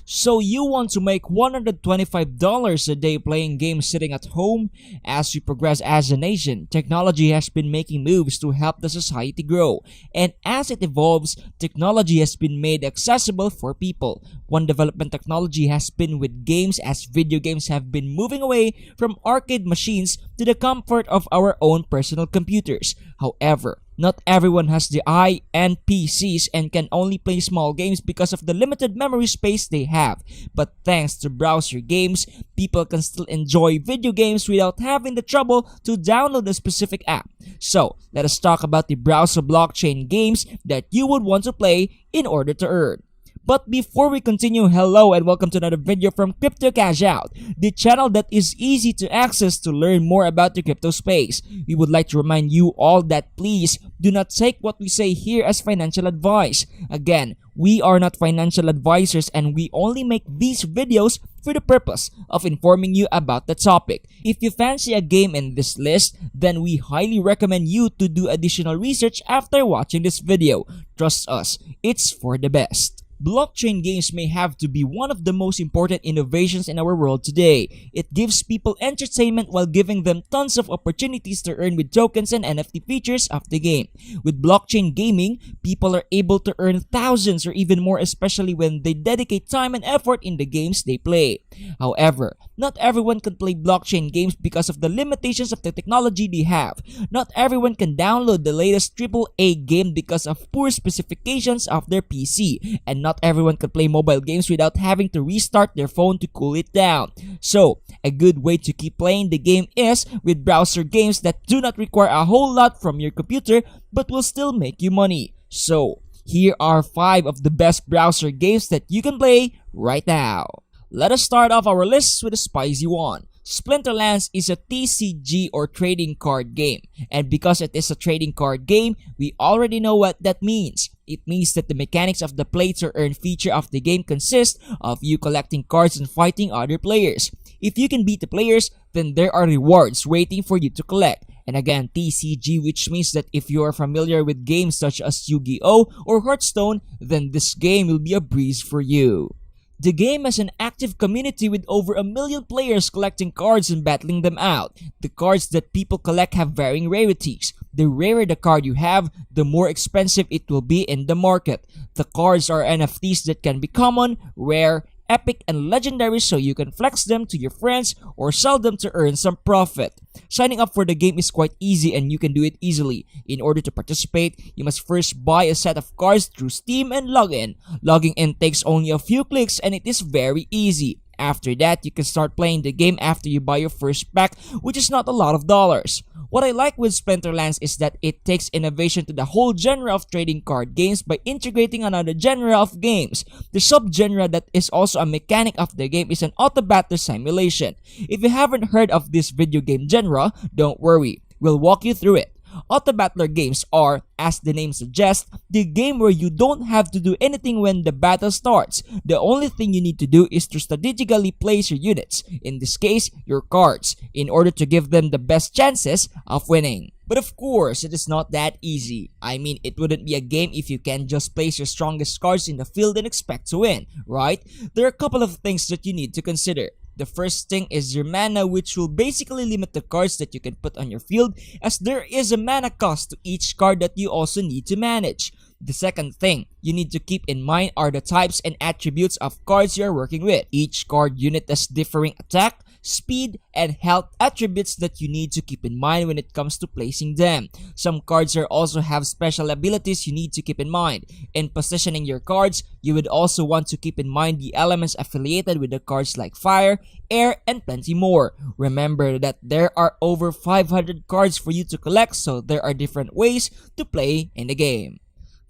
So you want to make $125 a day playing games sitting at home? As we progress as a nation, technology has been making moves to help the society grow. And as it evolves, technology has been made accessible for people. One development technology has been with games, as video games have been moving away from arcade machines to the comfort of our own personal computers. However, not everyone has the high-end PCs and can only play small games because of the limited memory space they have. But thanks to browser games, people can still enjoy video games without having the trouble to download a specific app. So, let us talk about the browser blockchain games that you would want to play in order to earn. But before we continue, hello and welcome to another video from Crypto Cash Out, the channel that is easy to access to learn more about the crypto space. We would like to remind you all that please do not take what we say here as financial advice. Again, we are not financial advisors and we only make these videos for the purpose of informing you about the topic. If you fancy a game in this list, then we highly recommend you to do additional research after watching this video. Trust us, it's for the best. Blockchain games may have to be one of the most important innovations in our world today. It gives people entertainment while giving them tons of opportunities to earn with tokens and NFT features of the game. With blockchain gaming, people are able to earn thousands or even more, especially when they dedicate time and effort in the games they play. However, not everyone can play blockchain games because of the limitations of the technology they have. Not everyone can download the latest AAA game because of poor specifications of their PC, and not everyone can play mobile games without having to restart their phone to cool it down. So, a good way to keep playing the game is with browser games that do not require a whole lot from your computer but will still make you money. So, here are 5 of the best browser games that you can play right now. Let us start off our list with a spicy one. Splinterlands is a TCG or trading card game, and because it is a trading card game, we already know what that means. It means that the mechanics of the play to earn feature of the game consist of you collecting cards and fighting other players. If you can beat the players, then there are rewards waiting for you to collect. And again, TCG, which means that if you are familiar with games such as Yu-Gi-Oh! Or Hearthstone, then this game will be a breeze for you. The game has an active community with over 1 million players collecting cards and battling them out. The cards that people collect have varying rarities. The rarer the card you have, the more expensive it will be in the market. The cards are NFTs that can be common, rare, epic, and legendary, so you can flex them to your friends or sell them to earn some profit. Signing up for the game is quite easy and you can do it easily. In order to participate, you must first buy a set of cards through Steam and log in. Logging in takes only a few clicks and it is very easy. After that, you can start playing the game after you buy your first pack, which is not a lot of dollars. What I like with Splinterlands is that it takes innovation to the whole genre of trading card games by integrating another genre of games. The sub-genre that is also a mechanic of the game is an auto battle simulation. If you haven't heard of this video game genre, don't worry, we'll walk you through it. Auto battler games are, as the name suggests, the game where you don't have to do anything when the battle starts. The only thing you need to do is to strategically place your units, in this case, your cards, in order to give them the best chances of winning. But of course, it is not that easy. I mean, it wouldn't be a game if you can just place your strongest cards in the field and expect to win, right? There are a couple of things that you need to consider. The first thing is your mana, which will basically limit the cards that you can put on your field, as there is a mana cost to each card that you also need to manage. The second thing you need to keep in mind are the types and attributes of cards you are working with. Each card unit has differing attack, speed, and health attributes that you need to keep in mind when it comes to placing them. Some cards also have special abilities you need to keep in mind. In positioning your cards, you would also want to keep in mind the elements affiliated with the cards like fire, air, and plenty more. Remember that there are over 500 cards for you to collect, so there are different ways to play in the game.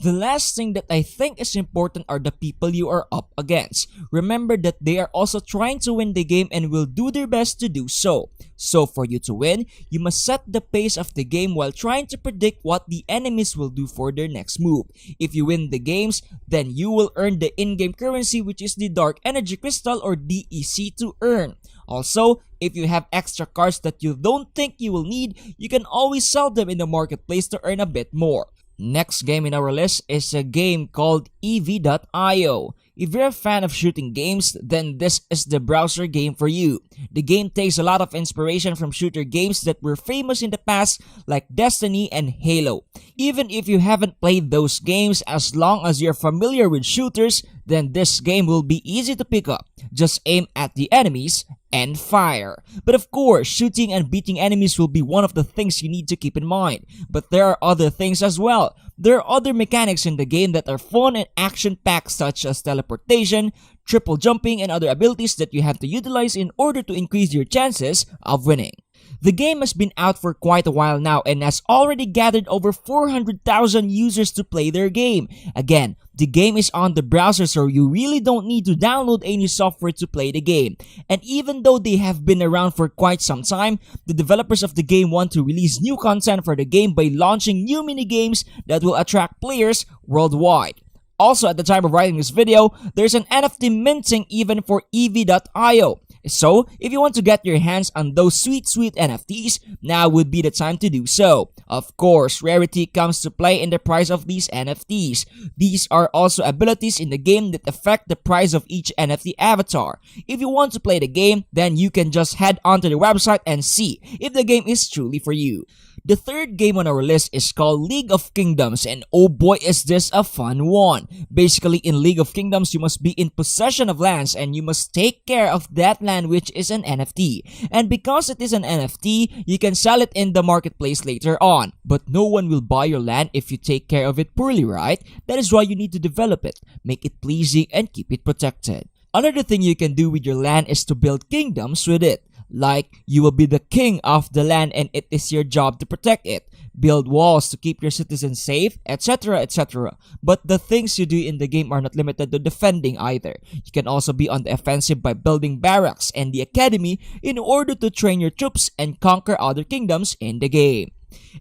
The last thing that I think is important are the people you are up against. Remember that they are also trying to win the game and will do their best to do so. So for you to win, you must set the pace of the game while trying to predict what the enemies will do for their next move. If you win the games, then you will earn the in-game currency, which is the Dark Energy Crystal or DEC to earn. Also, if you have extra cards that you don't think you will need, you can always sell them in the marketplace to earn a bit more. Next game in our list is a game called EV.io. If you're a fan of shooting games, then this is the browser game for you. The game takes a lot of inspiration from shooter games that were famous in the past like Destiny and Halo. Even if you haven't played those games, as long as you're familiar with shooters, then this game will be easy to pick up. Just aim at the enemies and fire. But of course, shooting and beating enemies will be one of the things you need to keep in mind. But there are other things as well. There are other mechanics in the game that are fun and action-packed, such as teleportation, triple jumping, and other abilities that you have to utilize in order to increase your chances of winning. The game has been out for quite a while now and has already gathered over 400,000 users to play their game. Again, the game is on the browser, so you really don't need to download any software to play the game. And even though they have been around for quite some time, the developers of the game want to release new content for the game by launching new minigames that will attract players worldwide. Also, at the time of writing this video, there's an NFT minting even for EV.io. So, if you want to get your hands on those sweet NFTs, now would be the time to do so. Of course, rarity comes to play in the price of these NFTs. These are also abilities in the game that affect the price of each NFT avatar. If you want to play the game, then you can just head onto the website and see if the game is truly for you. The third game on our list is called League of Kingdoms, and oh boy is this a fun one. Basically, in League of Kingdoms, you must be in possession of lands and you must take care of that land, which is an NFT. And because it is an NFT, you can sell it in the marketplace later on. But no one will buy your land if you take care of it poorly, right? That is why you need to develop it, make it pleasing, and keep it protected. Another thing you can do with your land is to build kingdoms with it. Like, you will be the king of the land and it is your job to protect it. Build walls to keep your citizens safe, etc, etc. But the things you do in the game are not limited to defending either. You can also be on the offensive by building barracks and the academy in order to train your troops and conquer other kingdoms in the game.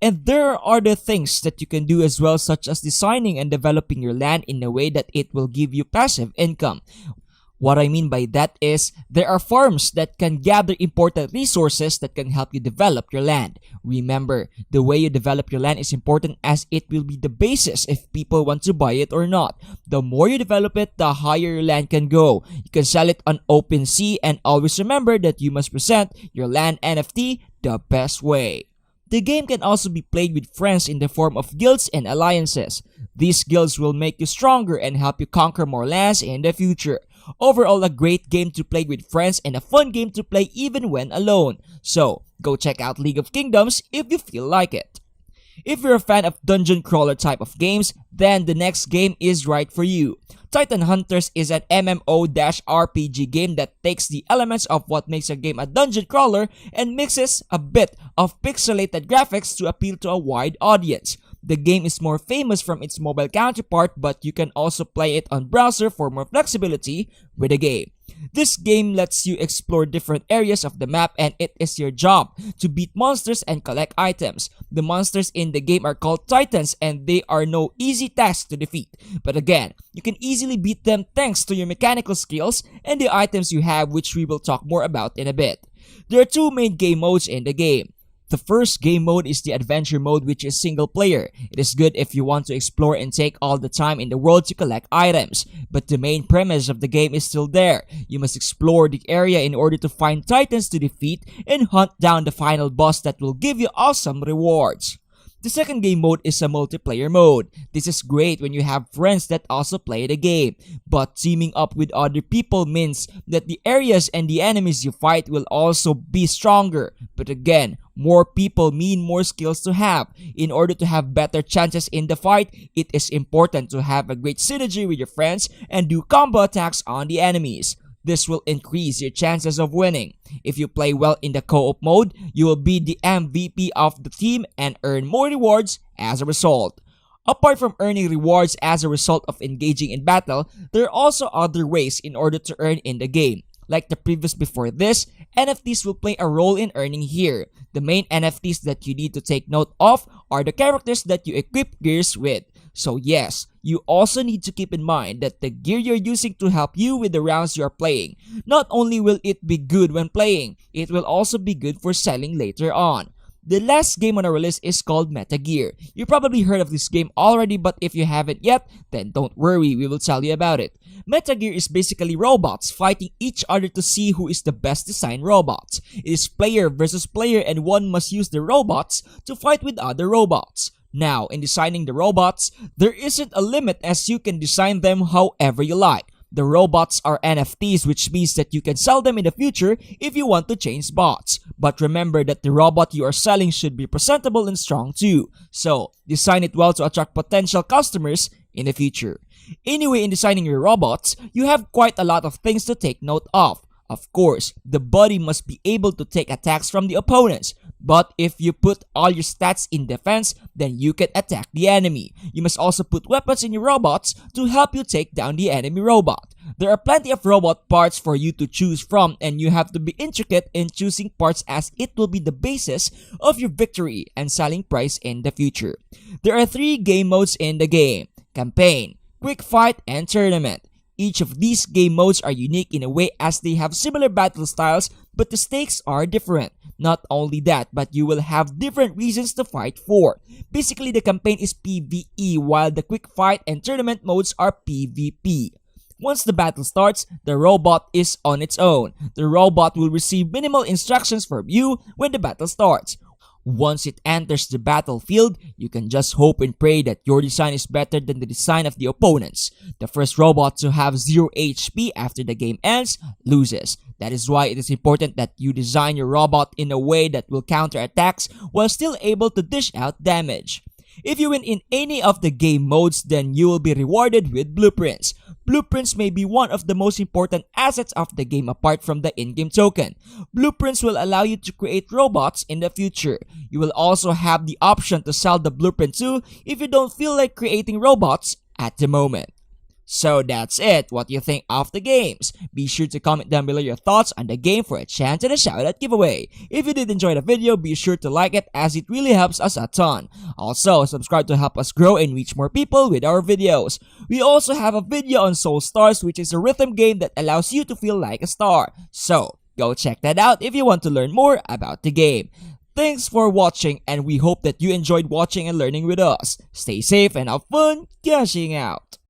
And there are other things that you can do as well, such as designing and developing your land in a way that it will give you passive income. What I mean by that is, there are farms that can gather important resources that can help you develop your land. Remember, the way you develop your land is important as it will be the basis if people want to buy it or not. The more you develop it, the higher your land can go. You can sell it on OpenSea, and always remember that you must present your land NFT the best way. The game can also be played with friends in the form of guilds and alliances. These guilds will make you stronger and help you conquer more lands in the future. Overall, a great game to play with friends and a fun game to play even when alone. So, go check out League of Kingdoms if you feel like it. If you're a fan of dungeon crawler type of games, then the next game is right for you. Titan Hunters is an MMO-RPG game that takes the elements of what makes a game a dungeon crawler and mixes a bit of pixelated graphics to appeal to a wide audience. The game is more famous from its mobile counterpart, but you can also play it on browser for more flexibility with the game. This game lets you explore different areas of the map, and it is your job to beat monsters and collect items. The monsters in the game are called Titans, and they are no easy task to defeat. But again, you can easily beat them thanks to your mechanical skills and the items you have, which we will talk more about in a bit. There are two main game modes in the game. The first game mode is the adventure mode, which is single player. It is good if you want to explore and take all the time in the world to collect items. But the main premise of the game is still there. You must explore the area in order to find titans to defeat and hunt down the final boss that will give you awesome rewards. The second game mode is a multiplayer mode. This is great when you have friends that also play the game. But teaming up with other people means that the areas and the enemies you fight will also be stronger. But again, more people mean more skills to have. In order to have better chances in the fight, it is important to have a great synergy with your friends and do combo attacks on the enemies. This will increase your chances of winning. If you play well in the co-op mode, you will be the MVP of the team and earn more rewards as a result. Apart from earning rewards as a result of engaging in battle, there are also other ways in order to earn in the game. Like the previous before this, NFTs will play a role in earning here. The main NFTs that you need to take note of are the characters that you equip gears with. So yes, you also need to keep in mind that the gear you're using to help you with the rounds you're playing. Not only will it be good when playing, it will also be good for selling later on. The last game on our list is called Metagear. You probably heard of this game already, but if you haven't yet, then don't worry, we will tell you about it. Metagear is basically robots fighting each other to see who is the best designed robot. It is player versus player and one must use the robots to fight with other robots. Now, in designing the robots, there isn't a limit as you can design them however you like. The robots are NFTs, which means that you can sell them in the future if you want to change bots. But remember that the robot you are selling should be presentable and strong too. So, design it well to attract potential customers in the future. Anyway, in designing your robots, you have quite a lot of things to take note of. Of course, the body must be able to take attacks from the opponents. But if you put all your stats in defense, then you can attack the enemy. You must also put weapons in your robots to help you take down the enemy robot. There are plenty of robot parts for you to choose from and you have to be intricate in choosing parts as it will be the basis of your victory and selling price in the future. There are 3 game modes in the game: Campaign, Quick Fight, and Tournament. Each of these game modes are unique in a way as they have similar battle styles but the stakes are different. Not only that, but you will have different reasons to fight for. Basically, the campaign is PvE while the quick fight and tournament modes are PvP. Once the battle starts, the robot is on its own. The robot will receive minimal instructions from you when the battle starts. Once it enters the battlefield, you can just hope and pray that your design is better than the design of the opponents. The first robot to have 0 HP after the game ends loses. That is why it is important that you design your robot in a way that will counter attacks while still able to dish out damage. If you win in any of the game modes, then you will be rewarded with blueprints. Blueprints may be one of the most important assets of the game apart from the in-game token. Blueprints will allow you to create robots in the future. You will also have the option to sell the blueprint too if you don't feel like creating robots at the moment. So that's it. What do you think of the games? Be sure to comment down below your thoughts on the game for a chance at a shoutout giveaway. If you did enjoy the video, be sure to like it as it really helps us a ton. Also, subscribe to help us grow and reach more people with our videos. We also have a video on Soul Stars, which is a rhythm game that allows you to feel like a star. So, go check that out if you want to learn more about the game. Thanks for watching and we hope that you enjoyed watching and learning with us. Stay safe and have fun cashing out.